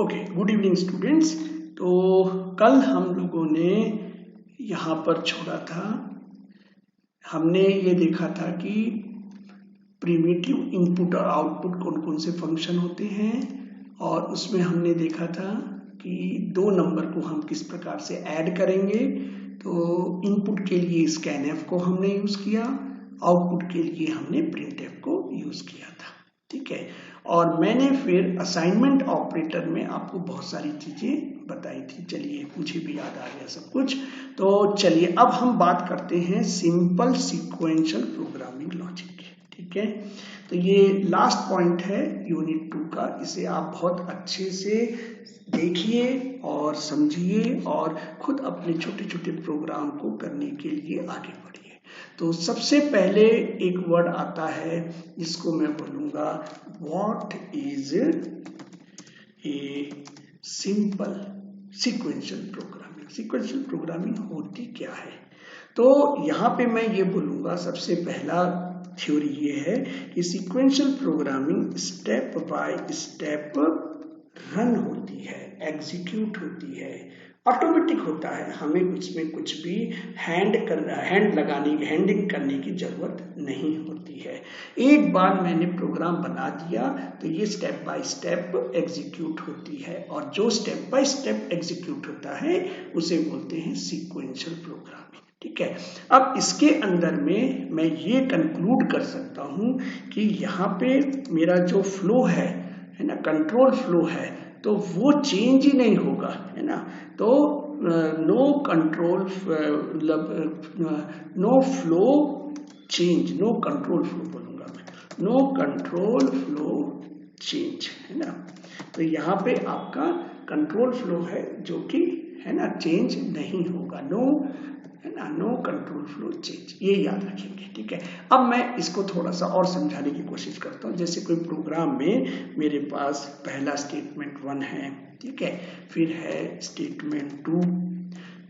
Okay, good evening students. तो कल हम लोगों ने यहाँ पर छोड़ा था, हमने ये देखा था कि प्रिमिटिव इनपुट और आउटपुट कौन कौन से फंक्शन होते हैं, और उसमें हमने देखा था कि दो नंबर को हम किस प्रकार से ऐड करेंगे। तो इनपुट के लिए स्कैनएफ को हमने यूज किया, आउटपुट के लिए हमने प्रिंटएफ को यूज किया था, ठीक है। और मैंने फिर असाइनमेंट ऑपरेटर में आपको बहुत सारी चीजें बताई थी। चलिए, मुझे भी याद आ गया सब कुछ। तो चलिए अब हम बात करते हैं सिंपल सीक्वेंशियल प्रोग्रामिंग लॉजिक की, ठीक है। तो ये लास्ट पॉइंट है यूनिट 2 का। इसे आप बहुत अच्छे से देखिए और समझिए और खुद अपने छोटे छोटे प्रोग्राम को करने के लिए आगे बढ़िए। तो सबसे पहले एक वर्ड आता है जिसको मैं बोलूंगा what is a simple sequential programming. Sequential programming होती क्या है? तो यहाँ पे मैं ये बोलूंगा, सबसे पहला थ्योरी ये है कि sequential programming step by step run होती है, एग्जीक्यूट होती है, ऑटोमेटिक होता है। हमें उसमें कुछ भी हैंडिंग करने की जरूरत नहीं होती है। एक बार मैंने प्रोग्राम बना दिया तो ये स्टेप बाय स्टेप एग्जीक्यूट होती है, और जो स्टेप बाय स्टेप एग्जीक्यूट होता है उसे बोलते हैं सीक्वेंशियल प्रोग्रामिंग, ठीक है। अब इसके अंदर में मैं ये कंक्लूड कर सकता हूं कि यहाँ पे मेरा जो फ्लो है ना, कंट्रोल फ्लो है, तो वो चेंज ही नहीं होगा, है ना। तो no control no flow change, no control flow बोलूंगा मैं, नो कंट्रोल फ्लो चेंज, है ना। तो यहाँ पे आपका कंट्रोल फ्लो है जो कि, है ना, चेंज नहीं होगा, नो, है ना, नो कंट्रोल फ्लो चेंज, ये याद रखेंगे, ठीक है। अब मैं इसको थोड़ा सा और समझाने की कोशिश करता हूँ। जैसे कोई प्रोग्राम में मेरे पास पहला स्टेटमेंट 1 है, ठीक है, फिर है स्टेटमेंट 2,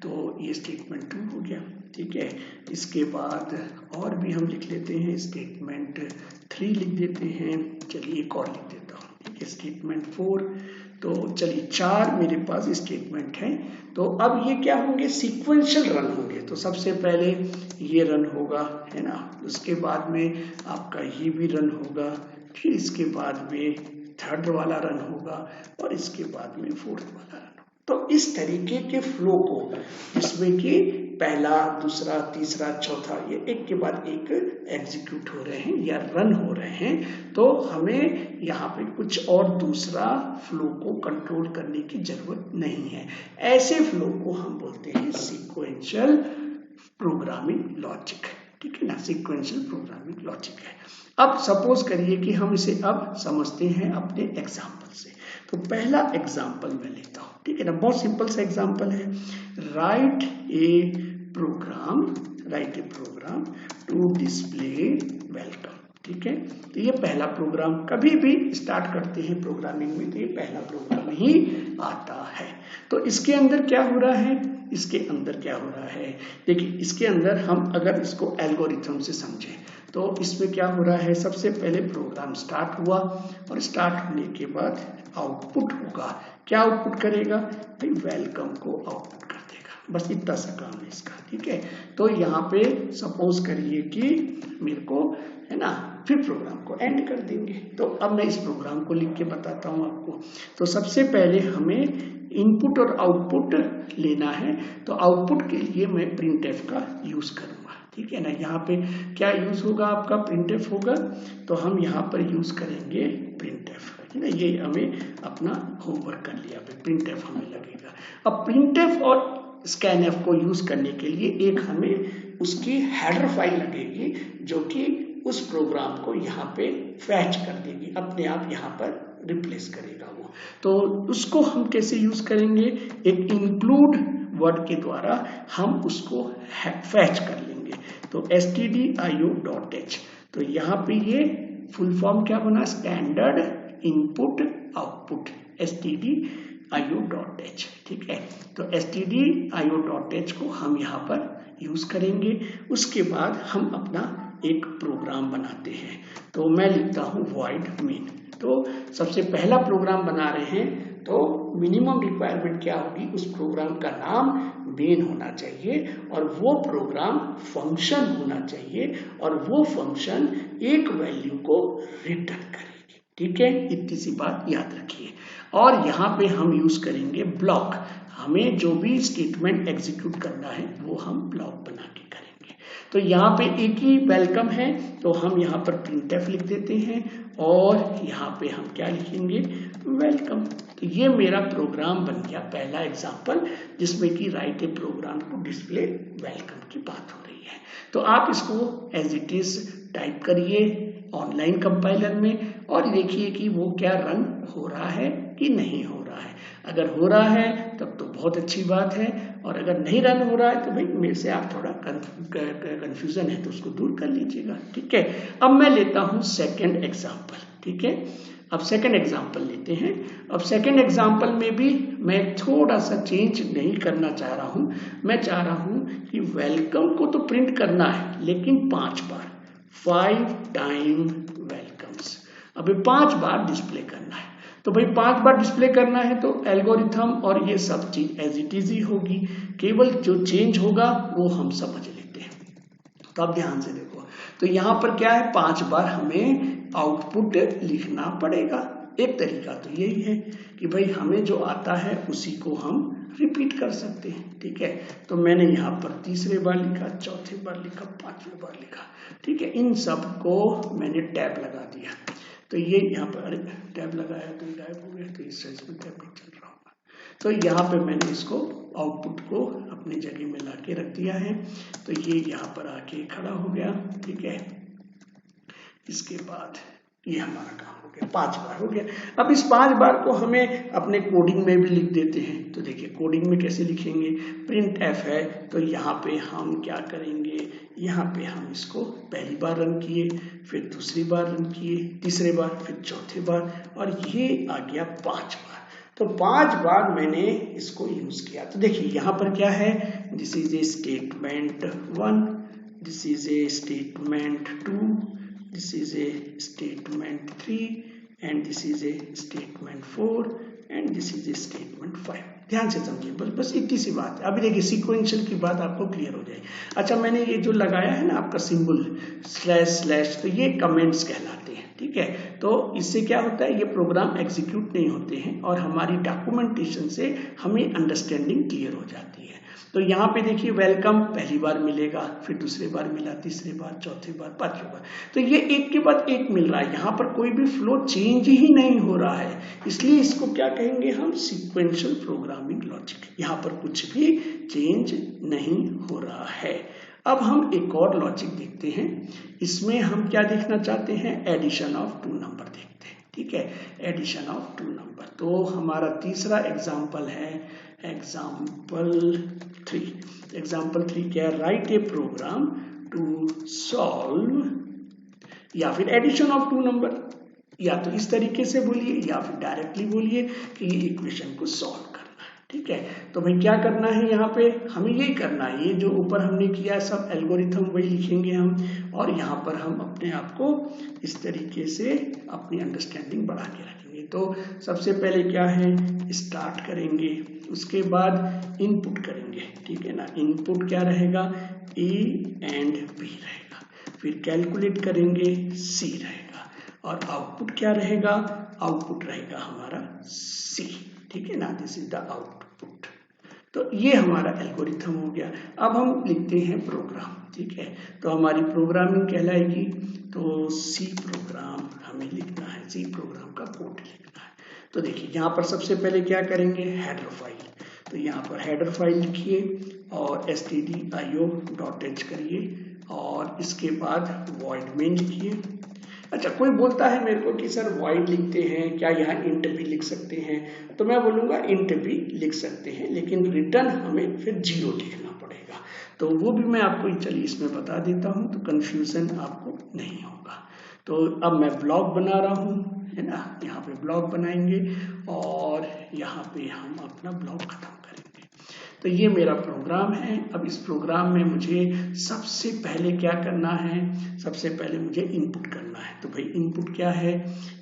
तो ये स्टेटमेंट 2 हो गया, ठीक है। इसके बाद और भी हम लिख लेते हैं, स्टेटमेंट 3 लिख देते हैं। चलिए एक और लिख देता हूँ, ठीक है, स्टेटमेंट 4। तो चलिए 4 मेरे पास स्टेटमेंट है। तो अब ये क्या होंगे, सीक्वेंशियल रन होंगे। तो सबसे पहले ये रन होगा, है ना, उसके बाद में आपका ये भी रन होगा, फिर इसके बाद में थर्ड वाला रन होगा, और इसके बाद में फोर्थ वाला रन होगा। तो इस तरीके के फ्लो को, जिसमें कि पहला, दूसरा, तीसरा, चौथा, ये एक के बाद एक एग्जीक्यूट हो रहे हैं या रन हो रहे हैं, तो हमें यहाँ पे कुछ और दूसरा फ्लो को कंट्रोल करने की जरूरत नहीं है। ऐसे फ्लो को हम बोलते हैं सीक्वेंशियल प्रोग्रामिंग लॉजिक, ठीक है ना, सीक्वेंशियल प्रोग्रामिंग लॉजिक है। अब सपोज करिए कि हम इसे अब समझते हैं अपने एग्जाम्पल से। तो पहला एग्जाम्पल मैं लेता हूं, ठीक है ना, बहुत सिंपल सा एग्जाम्पल है। Write a program to display welcome, ठीक है। तो ये पहला प्रोग्राम, कभी भी स्टार्ट करते हैं प्रोग्रामिंग में तो ये पहला प्रोग्राम ही आता है। तो इसके अंदर क्या हो रहा है, इसके अंदर क्या हो रहा है, देखिए इसके अंदर हम अगर इसको एल्गोरिथम से समझें तो इसमें क्या हो रहा है, सबसे पहले प्रोग्राम स्टार्ट हुआ, और स्टार्ट होने के बाद आउटपुट होगा। क्या आउटपुट करेगा भाई, वेलकम को आउटपुट कर देगा, बस इतना सा काम है इसका, ठीक है। तो यहाँ पे सपोज करिए कि मेरे को, है ना, फिर प्रोग्राम को एंड कर देंगे। तो अब मैं इस प्रोग्राम को लिख के बताता हूँ आपको। तो सबसे पहले हमें इनपुट और आउटपुट लेना है, तो आउटपुट के लिए मैं प्रिंटएफ का यूज करूंगा, ठीक है ना। यहाँ पे क्या यूज होगा, आपका प्रिंटएफ होगा, तो हम यहाँ पर यूज करेंगे प्रिंटएफ, है ना। ये हमें अपना होमवर्क कर लिया, प्रिंटएफ हमें लगेगा। अब प्रिंटएफ और स्कैनएफ को यूज करने के लिए एक हमें उसकी हेडर फाइल लगेगी, जो कि उस प्रोग्राम को यहाँ पे फैच कर देगी, अपने आप यहाँ पर रिप्लेस करेगा वो। तो उसको हम कैसे यूज करेंगे, एक इंक्लूड वर्ड के द्वारा हम उसको फैच कर लेंगे। तो stdio.h, तो यहाँ पे ये फुल फॉर्म क्या बना, स्टैंडर्ड इनपुट आउटपुट, stdio.h, ठीक है। तो stdio.h को हम यहाँ पर यूज करेंगे। उसके बाद हम अपना एक प्रोग्राम बनाते हैं। तो मैं लिखता हूँ void main। तो सबसे पहला प्रोग्राम बना रहे हैं तो मिनिमम रिक्वायरमेंट क्या होगी, उस प्रोग्राम का नाम मेन होना चाहिए और वो प्रोग्राम फंक्शन होना चाहिए और वो फंक्शन एक वैल्यू को रिटर्न करेगी। ठीक है, इतनी सी बात याद रखिए। और यहाँ पे हम यूज करेंगे ब्लॉक। हमें जो भी स्टेटमेंट एग्जीक्यूट करना है वो हम ब्लॉक बना के करेंगे। तो यहाँ पे एक ही वेलकम है तो हम यहाँ पर printf लिख देते हैं और यहाँ पे हम क्या लिखेंगे, वेलकम। तो ये मेरा प्रोग्राम बन गया पहला एग्जाम्पल, जिसमें कि write a program to display welcome की बात हो रही है। तो आप इसको एज इट इज टाइप करिए ऑनलाइन कंपाइलर में और देखिए कि वो क्या रन हो रहा है कि नहीं हो रहा है। अगर हो रहा है तब तो बहुत अच्छी बात है और अगर नहीं रन हो रहा है तो भाई मेरे से आप थोड़ा कंफ्यूजन है तो उसको दूर कर लीजिएगा। ठीक है, अब मैं लेता हूँ सेकेंड एग्जाम्पल। ठीक है, अब सेकेंड एग्जाम्पल लेते हैं। अब सेकेंड एग्जाम्पल में भी मैं थोड़ा सा चेंज नहीं करना चाह रहा हूँ। मैं चाह रहा हूँ कि वेलकम को तो प्रिंट करना है लेकिन 5 बार, 5 टाइम वेलकम्स। अभी 5 बार डिस्प्ले करना है। तो भाई 5 बार डिस्प्ले करना है तो एल्गोरिथम और ये सब चीज एज इट इज ही होगी, केवल जो चेंज होगा वो हम समझ लेते हैं। तो अब ध्यान से देखो, तो यहाँ पर क्या है, 5 बार हमें आउटपुट लिखना पड़ेगा। एक तरीका तो यही है कि भाई हमें जो आता है उसी को हम रिपीट कर सकते हैं। ठीक है, तो मैंने यहाँ पर तीसरे बार लिखा, चौथे बार लिखा, 5वें बार लिखा। ठीक है, इन सब को मैंने टैब लगा दिया। तो ये यहाँ पर, अरे टैब लगाया तो गायब हो गया, तो इस साइज में टैब नहीं चल रहा होगा। तो यहाँ पे मैंने इसको आउटपुट को अपनी जगह में ला के रख दिया है। तो ये यहाँ पर आके खड़ा हो गया। ठीक है, इसके बाद ये हमारा काम हो गया, 5 बार हो गया। अब इस 5 बार को हमें अपने कोडिंग में भी लिख देते हैं। तो देखिए कोडिंग में कैसे लिखेंगे, प्रिंट एफ है तो यहाँ पे हम क्या करेंगे, यहाँ पे हम इसको पहली बार रन किए, फिर दूसरी बार रन किए, तीसरे बार, फिर चौथे बार और ये आ गया 5 बार। तो 5 बार मैंने इसको यूज किया। तो देखिए यहाँ पर क्या है, this is a statement 1, this is a statement 2, this is a statement 3 and this is a statement 4 and this is a statement 5। ध्यान से समझिए, बस इतनी सी बात है। अभी देखिए सीक्वेंशियल की बात आपको क्लियर हो जाएगी। अच्छा, मैंने ये जो लगाया है ना आपका सिंबल स्लैश, तो ये कमेंट्स कहलाते हैं। ठीक है, तो इससे क्या होता है, ये प्रोग्राम एग्जीक्यूट नहीं होते हैं और हमारी डॉक्यूमेंटेशन से हमें अंडरस्टैंडिंग क्लियर हो जाती है। तो यहाँ पे देखिए वेलकम पहली बार मिलेगा, फिर दूसरी बार मिला, तीसरी बार, चौथी बार, 5वीं बार। तो ये एक के बाद एक मिल रहा है, यहाँ पर कोई भी फ्लो चेंज ही नहीं हो रहा है, इसलिए इसको क्या कहेंगे हम, सीक्वेंशियल प्रोग्रामिंग लॉजिक। यहाँ पर कुछ भी चेंज नहीं हो रहा है। अब हम एक और लॉजिक देखते हैं, इसमें हम क्या देखना चाहते हैं, एडिशन ऑफ 2 नंबर देखते हैं। ठीक है, एडिशन ऑफ 2 नंबर। तो हमारा तीसरा एग्जाम्पल है एग्जाम्पल 3। एग्जाम्पल 3 क्या है, write a program to solve, या फिर एडिशन ऑफ 2 नंबर, या तो इस तरीके से बोलिए या फिर डायरेक्टली बोलिए कि ये इक्वेशन को सॉल्व करना है। ठीक है, तो भाई क्या करना है, यहाँ पे हमें यही करना है, ये जो ऊपर हमने किया सब एल्गोरिथम वही लिखेंगे हम, और यहाँ पर हम अपने आप को इस तरीके से अपनी अंडरस्टैंडिंग बढ़ा के रखेंगे। तो सबसे पहले क्या है, स्टार्ट करेंगे, उसके बाद इनपुट करेंगे। ठीक है ना, इनपुट क्या रहेगा, ए एंड बी रहेगा, फिर कैलकुलेट करेंगे, सी रहेगा, और आउटपुट क्या रहेगा, आउटपुट रहेगा हमारा सी। ठीक है ना, दिस इज द आउटपुट। तो ये हमारा एल्गोरिथम हो गया। अब हम लिखते हैं प्रोग्राम। ठीक है, तो हमारी प्रोग्रामिंग कहलाएगी, तो सी प्रोग्राम हमें लिखना है, सी प्रोग्राम का कोड लिखना है। तो देखिए यहाँ पर सबसे पहले क्या करेंगे, हेडर फाइल। तो यहाँ पर हेडर फाइल लिखिए और stdio.h करिए और इसके बाद void main लिखिए। अच्छा, कोई बोलता है मेरे को कि सर void लिखते हैं, क्या यहाँ int भी लिख सकते हैं, तो मैं बोलूँगा int भी लिख सकते हैं, लेकिन रिटर्न हमें फिर 0 लिखना पड़ेगा। तो वो भी मैं आपको चलिए इसमें बता देता हूँ, तो कन्फ्यूज़न आपको नहीं होगा। तो अब मैं ब्लॉक बना रहा हूँ, है ना, यहाँ पे ब्लॉक बनाएंगे और यहाँ पे हम अपना ब्लॉक खत्म करेंगे। तो ये मेरा प्रोग्राम है। अब इस प्रोग्राम में मुझे सबसे पहले क्या करना है, सबसे पहले मुझे इनपुट करना है। तो भाई इनपुट क्या है,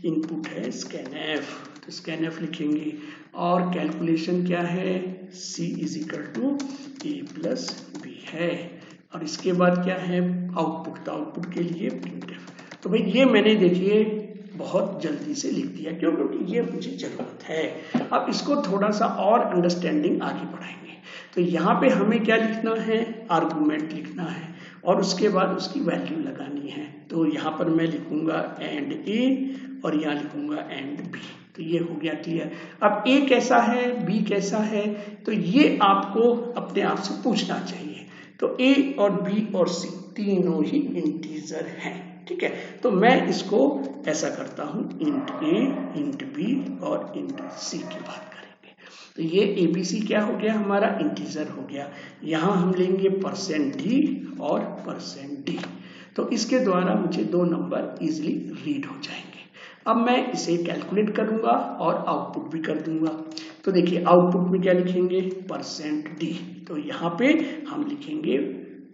इनपुट है स्कैनएफ, तो स्कैनएफ लिखेंगे और कैलकुलेशन क्या है, c is equal to a plus B है। और इसके बाद क्या है आउटपुट, तो आउटपुट के लिए प्रिंटएफ। तो भाई ये मैंने देखिए बहुत जल्दी से लिख दिया, क्यों, क्योंकि ये मुझे जरूरत है। अब इसको थोड़ा सा और अंडरस्टैंडिंग आगे बढ़ाएंगे। तो यहाँ पे हमें क्या लिखना है, आर्गुमेंट लिखना है और उसके बाद उसकी वैल्यू लगानी है। तो यहाँ पर मैं लिखूंगा एंड ए और यहाँ लिखूंगा एंड बी। तो ये हो गया क्लियर। अब ए कैसा है, बी कैसा है, तो ये आपको अपने आप से पूछना चाहिए। तो ए और बी और सी तीनों ही इंटीजर हैं, ठीक है। तो मैं इसको ऐसा करता हूं, इंट ए, इंट बी और इंट सी की बात करेंगे। तो ये एबीसी क्या हो गया, हमारा इंटीजर हो गया। यहां हम लेंगे %d और %d। तो इसके द्वारा मुझे दो नंबर इजिली रीड हो जाएंगे। अब मैं इसे कैलकुलेट करूंगा और आउटपुट भी कर दूंगा। तो देखिए आउटपुट में क्या लिखेंगे, %d। तो यहाँ पे हम लिखेंगे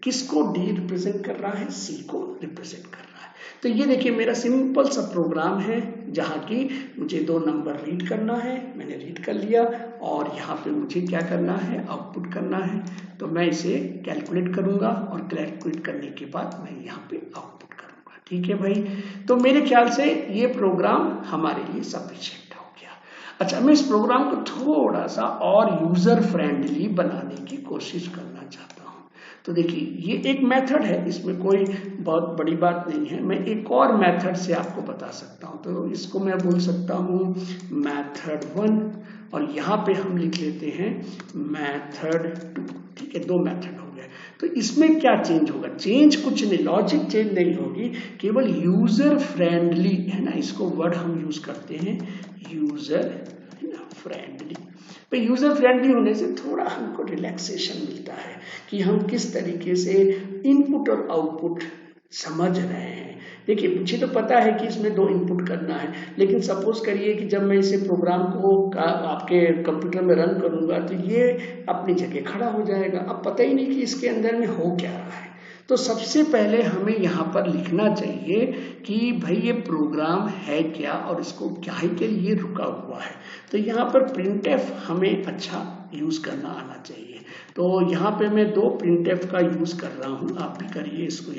किसको d रिप्रेजेंट कर रहा है, c को रिप्रेजेंट कर रहा है। तो ये देखिए मेरा सिंपल सा प्रोग्राम है जहाँ की मुझे दो नंबर रीड करना है, मैंने रीड कर लिया और यहाँ पे मुझे क्या करना है, आउटपुट करना है। तो मैं इसे कैलकुलेट करूंगा और कैलकुलेट करने के बाद मैं यहाँ पे आउटपुट करूंगा, ठीक है भाई। तो मेरे ख्याल से ये प्रोग्राम हमारे लिए सफिशिएंट हो गया। अच्छा, मैं इस प्रोग्राम को थोड़ा सा और यूजर फ्रेंडली बनाने की कोशिश करना चाहता हूँ। तो देखिए ये एक मेथड है, इसमें कोई बहुत बड़ी बात नहीं है। मैं एक और मेथड से आपको बता सकता हूँ। तो इसको मैं बोल सकता हूँ मेथड 1 और यहाँ पे हम लिख लेते हैं मेथड 2, ठीक है। दो मेथड हो गए। तो इसमें क्या चेंज होगा, चेंज कुछ नहीं, लॉजिक चेंज नहीं होगी, केवल यूजर फ्रेंडली है ना, इसको वर्ड हम यूज करते हैं यूजर फ्रेंडली। तो यूजर फ्रेंडली होने से थोड़ा हमको रिलैक्सेशन मिलता है कि हम किस तरीके से इनपुट और आउटपुट समझ रहे हैं। देखिए मुझे तो पता है कि इसमें दो इनपुट करना है, लेकिन सपोज करिए कि जब मैं इसे प्रोग्राम को आपके कंप्यूटर में रन करूंगा तो ये अपनी जगह खड़ा हो जाएगा। अब पता ही नहीं कि इसके अंदर में हो क्या रहा है। तो सबसे पहले हमें यहाँ पर लिखना चाहिए कि भाई ये प्रोग्राम है क्या और इसको क्या ही के लिए रुका हुआ है। तो यहाँ पर प्रिंटएफ हमें अच्छा यूज करना आना चाहिए। तो यहाँ पे मैं दो प्रिंटएफ का यूज कर रहा हूँ, आप भी करिए इसको।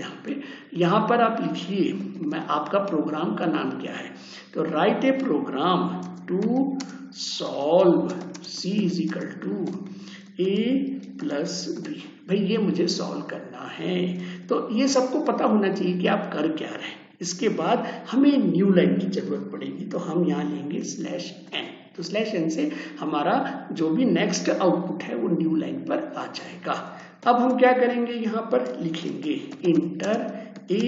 यहाँ पर आप लिखिए, मैं आपका प्रोग्राम का नाम क्या है, तो write a program to solve c is equal to a plus B. भाई ये मुझे सॉल्व करना है। तो ये सबको पता होना चाहिए कि आप कर क्या रहे हैं। इसके बाद हमें न्यू लाइन की जरूरत पड़ेगी, तो हम यहाँ लेंगे /n। तो /n से हमारा जो भी नेक्स्ट आउटपुट है वो न्यू लाइन पर आ जाएगा। अब हम क्या करेंगे, यहाँ पर लिखेंगे इंटर a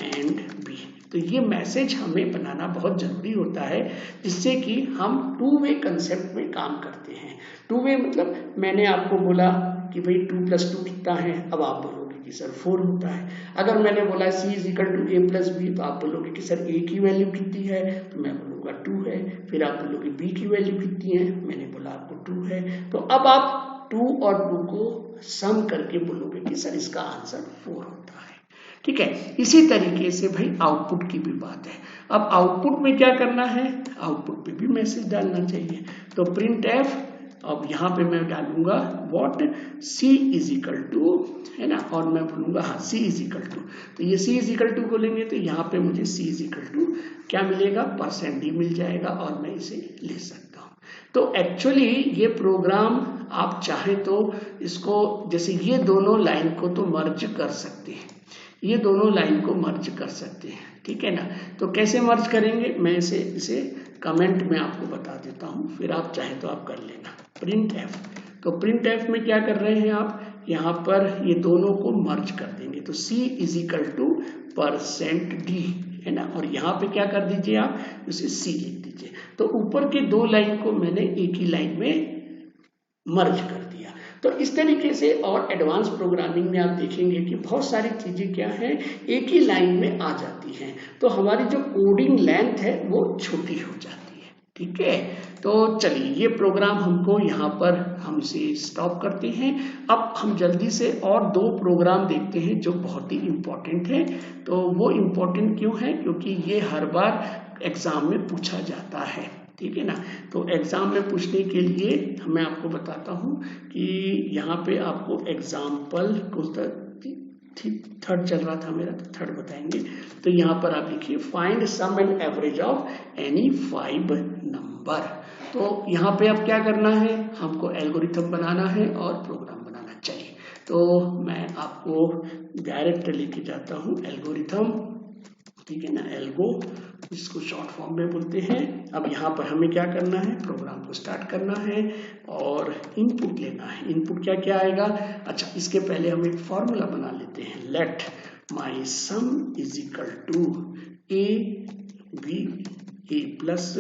एंड b। तो ये मैसेज हमें बनाना बहुत जरूरी होता है, जिससे कि हम टू वे कंसेप्ट में काम करते हैं। टू वे मतलब मैंने आपको बोला कि भाई 2 + 2 कितना है, अब आप बोलोगे कि सर 4 होता है। अगर मैंने बोला c is equal to a plus B, तो आप बोलोगे कि सर a की वैल्यू कितनी है, तो मैं बोलूँगा 2 है। फिर आप बोलोगे b की वैल्यू कितनी है, मैंने बोला आपको 2 है। तो अब आप 2 और 2 को सम करके बोलोगे कि सर इसका आंसर 4 होता है, ठीक है। इसी तरीके से भाई आउटपुट की भी बात है। अब आउटपुट में क्या करना है, आउटपुट पे भी मैसेज डालना चाहिए। तो प्रिंट एफ, अब यहाँ पे मैं डालूंगा what c is equal to, है ना, और मैं बोलूंगा हाँ c इज इक्वल टू। तो ये c इज इक्वल टू बोलेंगे तो यहाँ पे मुझे c इज इक्वल टू क्या मिलेगा, %d मिल जाएगा और मैं इसे ले सकता हूँ। तो एक्चुअली ये प्रोग्राम आप चाहे तो इसको, जैसे ये दोनों लाइन को तो मर्ज कर सकते हैं, ये दोनों लाइन को मर्ज कर सकते हैं, ठीक है ना। तो कैसे मर्ज करेंगे, मैं इसे कमेंट में आपको बता देता हूँ, फिर आप चाहे तो आप कर लेना। प्रिंट एफ, तो प्रिंट एफ में क्या कर रहे हैं आप, यहाँ पर ये दोनों को मर्ज कर देंगे। तो c is equal to %d, है ना, और यहाँ पे क्या कर दीजिए आप, उसे c लिख दीजिए। तो ऊपर के दो लाइन को मैंने एक ही लाइन में मर्ज कर दिया। तो इस तरीके से और एडवांस प्रोग्रामिंग में आप देखेंगे कि बहुत सारी चीजें क्या हैं, एक ही लाइन में आ जाती हैं। तो हमारी जो कोडिंग लेंथ है वो छोटी हो जाती है, ठीक है। तो चलिए ये प्रोग्राम हमको यहाँ पर हम इसे स्टॉप करते हैं। अब हम जल्दी से और 2 प्रोग्राम देखते हैं जो बहुत ही इम्पोर्टेंट है। तो वो इम्पोर्टेंट क्यों है? क्योंकि ये हर बार एग्जाम में पूछा जाता है, ठीक है ना। तो एग्जाम में पूछने के लिए मैं आपको बताता हूँ कि यहाँ पे आपको एग्जाम्पल को थर्ड चल रहा था मेरा, तो थर्ड बताएंगे। तो यहाँ पर आप लिखिए find sum and average of any 5 number. तो यहाँ पे अब क्या करना है, हमको एल्गोरिथम बनाना है और प्रोग्राम बनाना चाहिए। तो मैं आपको डायरेक्ट लेके जाता हूँ एल्गोरिथम, ठीक है ना, एल्गो इसको शॉर्ट फॉर्म में बोलते हैं। अब यहाँ पर हमें क्या करना है, प्रोग्राम को स्टार्ट करना है और इनपुट लेना है। इनपुट क्या क्या आएगा? अच्छा, इसके पहले हम एक फॉर्मूला बना लेते हैं। Let my sum is equal to a b, a plus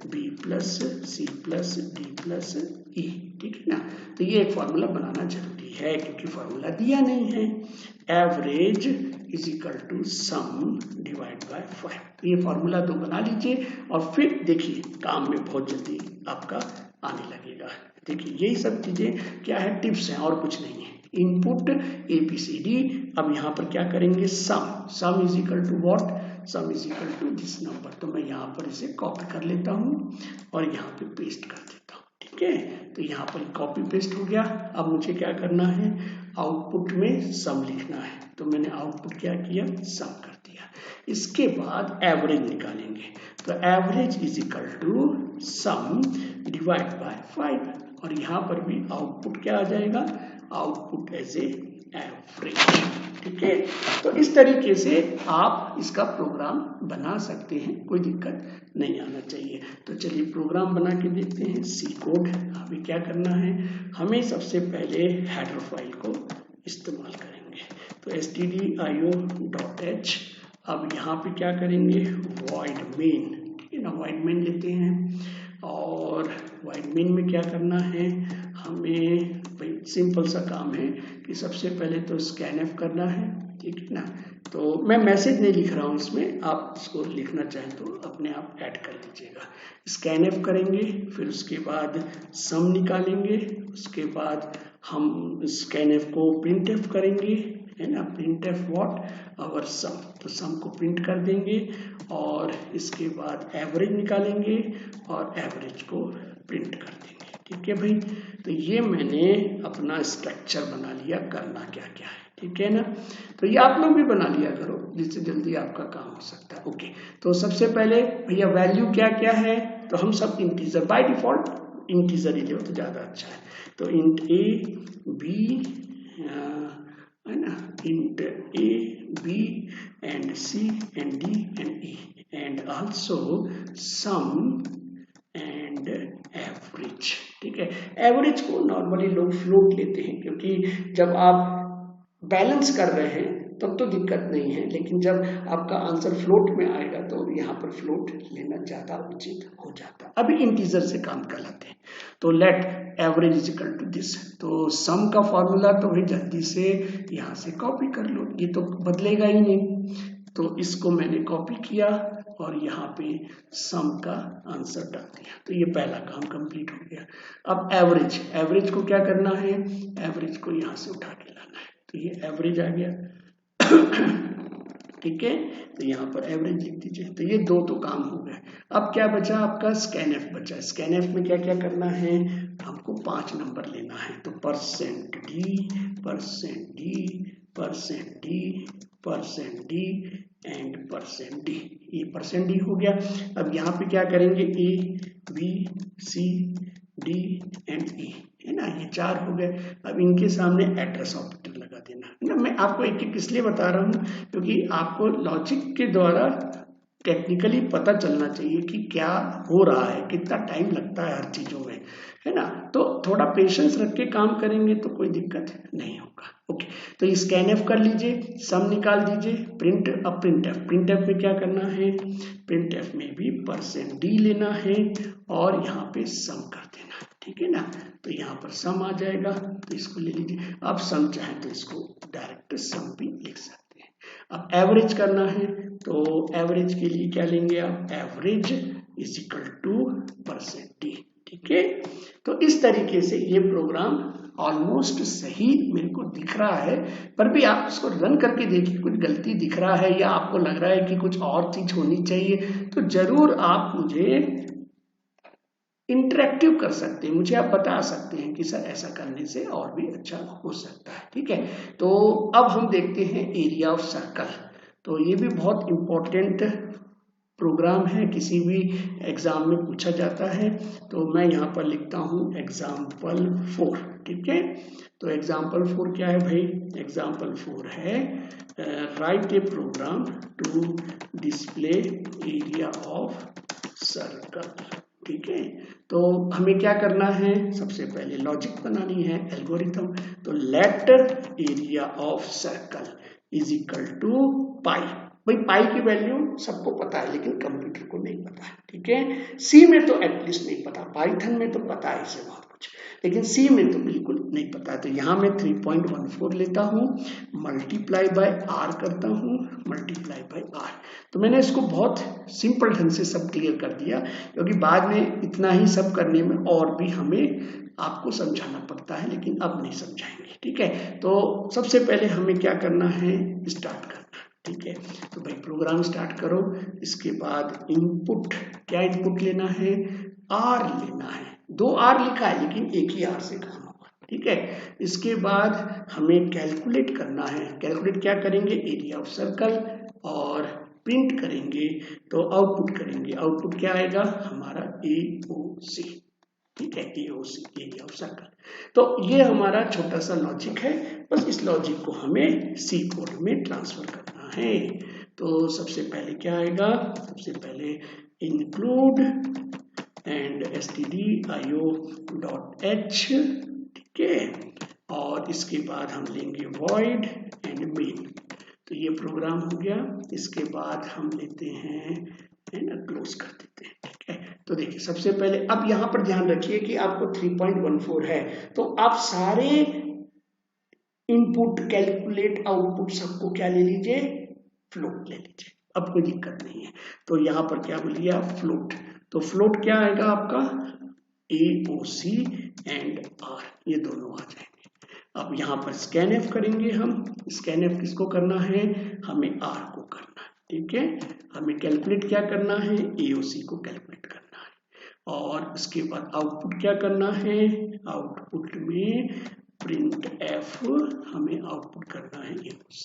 b plus c plus d plus e, ठीक है ना। तो ये एक फॉर्मूला बनाना जरूरी है क्योंकि फॉर्मूला दिया नहीं है। Average is equal to sum divide by 5। तो ये फॉर्मूला 2 बना लीजिए और फिर देखिए काम में बहुत जल्दी आपका आने लगेगा। देखिए यही सब चीजें क्या है, टिप्स हैं और कुछ नहीं है। Input ABCD। अब यहाँ पर क्या करेंगे, sum is equal to what, sum is equal to this number. तो मैं यहाँ पर इसे कॉपी कर लेता हूँ और यहाँ पे पेस्ट कर देता हूँ, ठीक है। तो यहाँ पर कॉपी पेस्ट हो गया। अब मुझे क्या करना है, आउटपुट में सम लिखना है। तो मैंने आउटपुट क्या किया, सम कर दिया। इसके बाद एवरेज निकालेंगे। तो average is equal to sum divide by 5 और यहाँ पर भी आउटपुट क्या आ जाएगा, आउटपुट एज ए एवरेज, ठीक है। तो इस तरीके से आप इसका प्रोग्राम बना सकते हैं, कोई दिक्कत नहीं आना चाहिए। तो चलिए प्रोग्राम बना के देखते हैं। सी कोड हमें क्या करना है, हमें सबसे पहले हेडर फाइल को इस्तेमाल करेंगे। तो stdio.h। अब यहाँ पे क्या करेंगे, void main, ठीक है ना, void main लेते हैं। और void main में क्या करना है, हमें भाई सिंपल सा काम है कि सबसे पहले तो scanf करना है, ठीक है ना। तो मैं मैसेज नहीं लिख रहा हूँ इसमें, आप इसको लिखना चाहें तो अपने आप ऐड कर लीजिएगा। स्कैनएफ करेंगे, फिर उसके बाद सम निकालेंगे, उसके बाद हम स्कैनएफ को प्रिंटएफ करेंगे, है ना, प्रिंटएफ व्हाट आवर सम। तो सम को प्रिंट कर देंगे और इसके बाद एवरेज निकालेंगे और एवरेज को प्रिंट कर देंगे, ठीक है भाई। तो ये मैंने अपना स्ट्रक्चर बना लिया, करना क्या क्या है, ठीक है ना। तो ये आप लोग भी बना लिया करो जिससे जल्दी आपका काम हो सकता है। ओके, तो सबसे पहले भैया वैल्यू क्या क्या है, तो हम सब इंटीजर, बाय डिफॉल्ट इंटीजर ही लो तो ज्यादा अच्छा है। तो इंट ए बी, है ना, int A B and C and D and E and also sum and average, ठीक है। एवरेज को नॉर्मली लोग फ्लोट लेते हैं क्योंकि जब आप बैलेंस कर रहे हैं तब तो दिक्कत नहीं है, लेकिन जब आपका आंसर फ्लोट में आएगा तो यहाँ पर फ्लोट लेना ज्यादा उचित हो जाता है। अभी इंटीजर से काम कर लेते हैं। तो let average is equal to this. तो सम का फॉर्मूला तो भाई जल्दी से यहाँ से कॉपी कर लो, ये तो बदलेगा ही नहीं। तो इसको मैंने कॉपी किया और यहाँ पे सम का आंसर डाल दिया। तो ये पहला काम कंप्लीट हो गया। अब एवरेज, एवरेज को क्या करना है, एवरेज को यहाँ से उठा के लाना है। तो ये एवरेज आ गया, ठीक है। तो यहाँ पर एवरेज लिख दीजिए। तो ये 2 तो काम हो गए। अब क्या बचा आपका, स्कैनएफ बचा। स्कैनएफ में क्या क्या करना है, हमको 5 नंबर लेना है। तो percent d percent d percent d percent d and percent d, ये परसेंट डी हो गया। अब यहाँ पे क्या करेंगे, a b c d and e, है ना, ये 4 हो गए। अब इनके सामने एड्रेस ऑपरेटर लगा देना, है ना। मैं आपको एक एक इसलिए बता रहा हूँ क्योंकि आपको लॉजिक के द्वारा टेक्निकली पता चलना चाहिए कि क्या हो रहा है, कितना टाइम लगता है हर चीजों में, है ना। तो थोड़ा पेशेंस रख के काम करेंगे तो कोई दिक्कत नहीं होगा। ओके, तो स्कैनएफ कर लीजिए, सम निकाल दीजिए, प्रिंट। अब प्रिंटएफ, प्रिंटएफ में क्या करना है, प्रिंटएफ में भी परसेंट डी लेना है और यहाँ पे सम कर देना है, ठीक है ना। तो यहाँ पर सम आ जाएगा, तो इसको ले लीजिए। अब सम चाहे तो इसको डायरेक्ट सम भी लिख सकते हैं। अब एवरेज करना है, तो एवरेज के लिए क्या लेंगे आप, average is equal to %t। ठीक है, तो इस तरीके से ये प्रोग्राम ऑलमोस्ट सही मेरे को दिख रहा है, पर भी आप इसको रन करके देखिए, कुछ गलती दिख रहा है या आपको लग रहा है कि कुछ और चीज होनी चाहिए, तो जरूर आप मुझे इंटरेक्टिव कर सकते हैं, मुझे आप बता सकते हैं कि सर ऐसा करने से और भी अच्छा हो सकता है। ठीक है, तो अब हम देखते हैं एरिया ऑफ सर्कल। तो ये भी बहुत इंपॉर्टेंट प्रोग्राम है, किसी भी एग्जाम में पूछा जाता है। तो मैं यहाँ पर लिखता हूँ example4। ठीक है, तो example4 क्या है भाई? example4 है write a program to display area of circle. ठीक है, तो हमें क्या करना है, सबसे पहले लॉजिक बनानी है, एल्गोरिथम। तो let area of circle is equal to pi. भाई पाई की वैल्यू सबको पता है लेकिन कंप्यूटर को नहीं पता है। ठीक है, सी में तो एटलीस्ट नहीं पता, पाइथन में तो पता है इसे बहुत कुछ, लेकिन सी में तो बिल्कुल नहीं पता है। तो यहाँ मैं 3.14 लेता हूँ, मल्टीप्लाई बाय आर करता हूँ, मल्टीप्लाई बाय आर। तो मैंने इसको बहुत सिंपल ढंग से सब क्लियर कर दिया, क्योंकि बाद में इतना ही सब करने में और भी हमें आपको समझाना पड़ता है, लेकिन अब नहीं समझाएंगे। ठीक है, तो सबसे पहले हमें क्या करना है, स्टार्ट करना। ठीक है, तो भाई प्रोग्राम स्टार्ट करो। इसके बाद इनपुट, क्या इनपुट लेना है, आर लेना है। 2 आर लिखा है लेकिन एक ही आर से काम होगा। ठीक है, इसके बाद हमें कैलकुलेट करना है। कैलकुलेट क्या करेंगे, एरिया ऑफ सर्कल, और प्रिंट करेंगे तो आउटपुट करेंगे। आउटपुट क्या आएगा हमारा, AOC। ठीक है, AOC एरिया ऑफ सर्कल। तो ये हमारा छोटा सा लॉजिक है, बस इस लॉजिक को हमें सी कोड में ट्रांसफर करना है। तो सबसे पहले क्या आएगा, सबसे पहले इंक्लूड एंड stdio.h। ठीक है, और इसके बाद हम लेंगे void एंड main। तो ये प्रोग्राम हो गया। इसके बाद हम लेते हैं एंड क्लोज कर देते हैं। ठीक है, तो देखिए सबसे पहले अब यहाँ पर ध्यान रखिए कि आपको 3.14 है, तो आप सारे इनपुट, कैलकुलेट, आउटपुट सबको क्या ले लीजिए, फ्लोट ले लीजिए, अब कोई दिक्कत नहीं है। तो यहाँ पर क्या बोलिए आप, फ्लोट। तो फ्लोट क्या आएगा आपका, AOC एंड R, ये दोनों आ जाएंगे। अब यहाँ पर स्कैनएफ करेंगे हम। स्कैनएफ किसको करना है, हमें R को करना है। ठीक है, हमें कैलकुलेट क्या करना है, AOC को कैलकुलेट करना है। और उसके बाद आउटपुट क्या करना है, आउटपुट में प्रिंट एफ, हमें आउटपुट करना है AOC।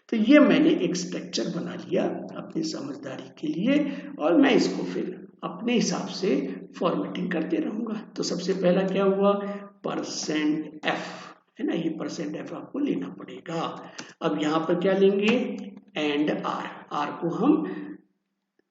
तो ये मैंने एक स्ट्रक्चर बना लिया अपनी समझदारी के लिए, और मैं इसको फिर अपने हिसाब से फॉर्मेटिंग करते रहूंगा। तो सबसे पहला क्या हुआ, %f है ना, ये %f आपको लेना पड़ेगा। अब यहाँ पर क्या लेंगे, एंड आर को हम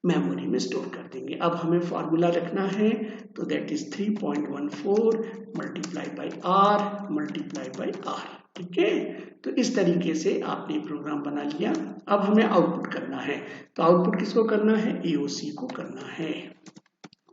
मेमोरी में स्टोर कर देंगे। अब हमें फॉर्मूला रखना है, तो that is 3.14 multiply by R multiply by R. ठीक है, तो इस तरीके से आपने प्रोग्राम बना लिया। अब हमें आउटपुट करना है, तो आउटपुट किसको करना है, AOC को करना है।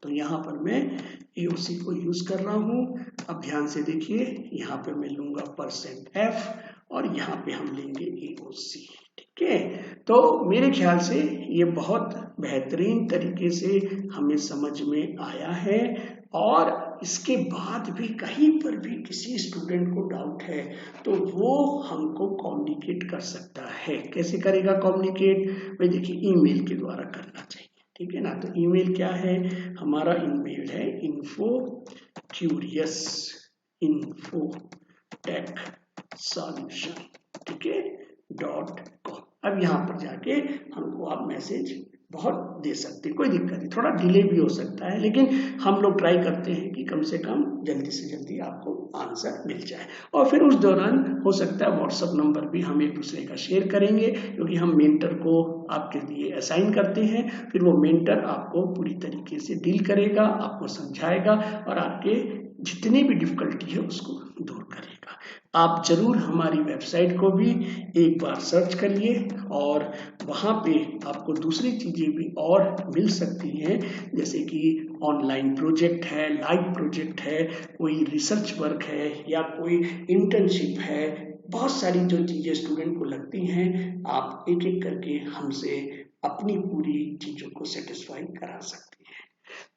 तो यहाँ पर मैं AOC को यूज कर रहा हूँ। अब ध्यान से देखिए, यहाँ पे मैं लूंगा %f और यहाँ पे हम लेंगे AOC। ठीक है, तो मेरे ख्याल से ये बहुत बेहतरीन तरीके से हमें समझ में आया है, और इसके बाद भी कहीं पर भी किसी स्टूडेंट को डाउट है तो वो हमको कम्युनिकेट कर सकता है। कैसे करेगा कम्युनिकेट, भाई देखिए ईमेल के द्वारा करना चाहिए। ठीक है ना, तो ईमेल क्या है हमारा, ईमेल है info@techsolution, ठीक है .com। अब यहाँ पर जाके हमको आप मैसेज बहुत दे सकते हैं, कोई दिक्कत नहीं, थोड़ा डिले भी हो सकता है, लेकिन हम लोग ट्राई करते हैं कि कम से कम जल्दी से जल्दी आपको आंसर मिल जाए। और फिर उस दौरान हो सकता है व्हाट्सएप नंबर भी हम एक दूसरे का शेयर करेंगे, क्योंकि हम मेंटर को आपके लिए असाइन करते हैं, फिर वो मेंटर आपको पूरी तरीके से डील करेगा, आपको समझाएगा और आपके जितनी भी डिफिकल्टी है उसको दूर करेगा। आप जरूर हमारी वेबसाइट को भी एक बार सर्च करिए, और वहाँ पे आपको दूसरी चीजें भी और मिल सकती हैं, जैसे कि ऑनलाइन प्रोजेक्ट है, लाइव प्रोजेक्ट है, कोई रिसर्च वर्क है, या कोई इंटर्नशिप है। बहुत सारी जो चीजें स्टूडेंट को लगती हैं, आप एक एक करके हमसे अपनी पूरी चीजों को सेटिस्फाई करा सकते हैं।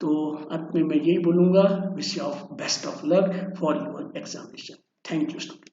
तो अंत में मैं यही बोलूंगा, wish you of best of luck for your examination. Thank you student.